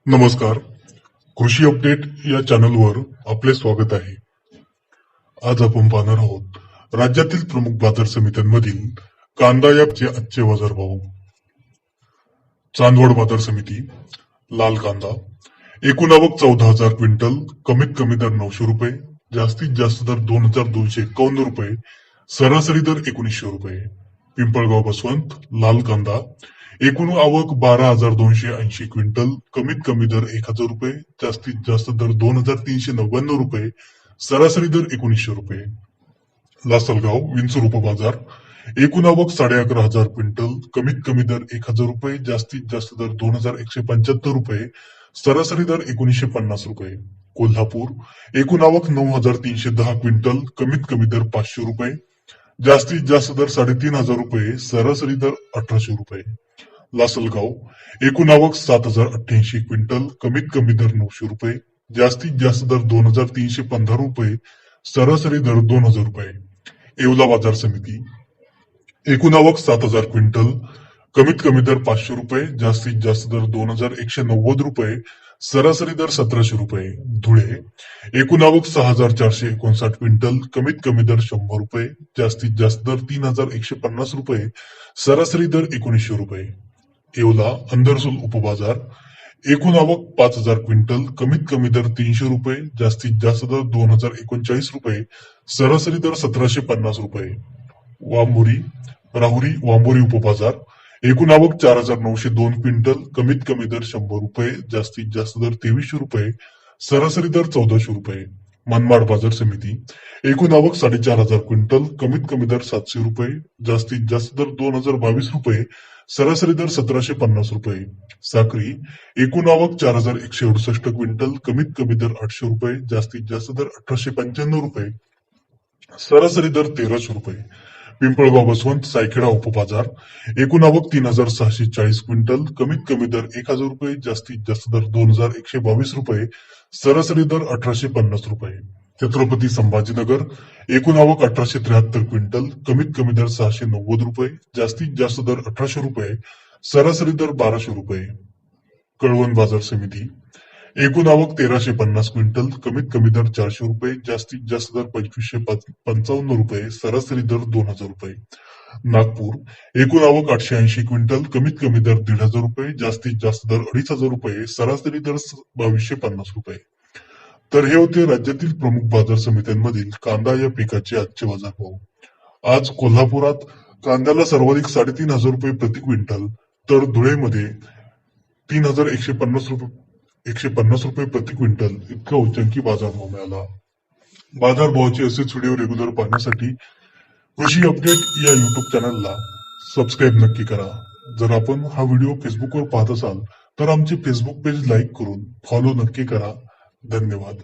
नमस्कार. कृषी अपडेट या चॅनलवर आपले स्वागत आहे. आज आपण पाहणार आहोत राज्यातील प्रमुख बाजार समित्यांमधील कांदा याचे आजचे बाजारभाव. चांदवड बाजार समिती लाल कांदा एकूण आवक 14,000 क्विंटल, कमीत कमी दर 900 रुपये, जास्तीत जास्त दर 2,251 रुपये, सरासरी दर 1,900 रुपये. पिंपळगाव बसवंत लाल कांदा एकूण आवक 12,280 क्विंटल, कमीत कमी दर 1,000 रुपये, जास्तीत जास्त दर 2,399 रुपये, सरासरी दर 1,900 रुपये. लासलगाव विंचूर उपबाजार एकूण आवक 11,500 क्विंटल, कमीत कमी दर 1,000 रुपये, जास्तीत जास्त दर 2,175 रुपये, सरासरी दर 1,950 रुपये. कोल्हापूर एकूण आवक 9,310 क्विंटल, कमीत कमी दर 500 रुपये, जास्तीत जास्त दर 3,500 रुपये, सरासरी दर 1,800 रुपये. लासलगाव एकूण आवक 7,088 क्विंटल, कमीत कमी दर 900 रुपये, जास्तीत जास्त दर 2,315 रुपये, सरासरी दर 2,000 रुपये. येवला बाजार समिती एकूण आवक 7,000 क्विंटल, कमीत कमी दर 500 रुपये, जास्तीत जास्त दर 2,190 रुपये, सरासरी दर 1,700 रुपये. धुळे एकूण आवक 6,459 क्विंटल, कमीत कमी दर 100 रुपये, जास्तीत जास्त दर 3,150 रुपये, सरासरी दर 1,900 रुपये. येवला अंदरसूल उपबाजार एकूण आवक 5,000 क्विंटल, कमीत कमी दर 300 रुपये, जास्तीत जास्त दर 2,039 रुपये, सरासरी दर 1,750 रुपये. राहुरी वांबोरी उपबाजार एकूण आवक 4,902 क्विंटल, कमीत कमी दर 100 रुपये, जास्तीत जास्त दर 2,300 रुपये, सरासरी दर 1,400 रुपये. मनमाड बाजार समिती एकूण आवक 4,500 क्विंटल, कमीत कमी दर 700 रुपये, जास्तीत जास्त दर 2,022 रुपये, सरासरी दर 1,750 रुपये. साक्री एकूण आवक 4,168 क्विंटल, कमीत कमी दर 800 रुपये, जास्तीत जास्त दर 1,895 रुपये, सरासरी दर 1,300 रुपये. पिंपळगाव बसवंत सायखेडा उपबाजार एकूण आवक 3,640 क्विंटल, कमीत कमी दर 1,000 रुपये, जास्तीत जास्त दर 2,122 रुपये, सरासरी दर 1,850 रुपये. छत्रपती संभाजीनगर एकूण आवक 1,873 क्विंटल, कमीत कमी दर 690 रुपये, जास्तीत जास्त दर 1,800 रुपये, सरासरी दर 1,200 रुपये. कळवण बाजार समिती एकूण आवक 1,350 क्विंटल, कमीत कमी दर 400 रुपये, जास्तीत जास्त दर 2,555 रुपये, सरासरी दर 2,000 रुपये. नागपूर एकूण आवक 880 क्विंटल, कमीत कमी दर 1,500 रुपये, जास्तीत जास्त दर 2,500 रुपये, सरासरी दर 2,250 रुपये. तर हे होते राज्यातील प्रमुख बाजार समित्यांमधील कांदा या पिकाचे आजचे बाजारभाव. आज कोल्हापुरात कांद्याला सर्वाधिक 3,500 रुपये प्रति क्विंटल, तर धुळेमध्ये 3,150 रुपये प्रति क्विंटल इतका उच्चांकी बाजारभाव मिळाला. बाजारभावाचे असेच व्हिडिओ रेग्युलर पाहण्यासाठी कृषी अपडेट या युट्यूब चॅनलला सबस्क्राईब नक्की करा. जर आपण हा व्हिडिओ फेसबुकवर पाहत असाल तर आमचे फेसबुक पेज लाईक करून फॉलो नक्की करा. धन्यवाद.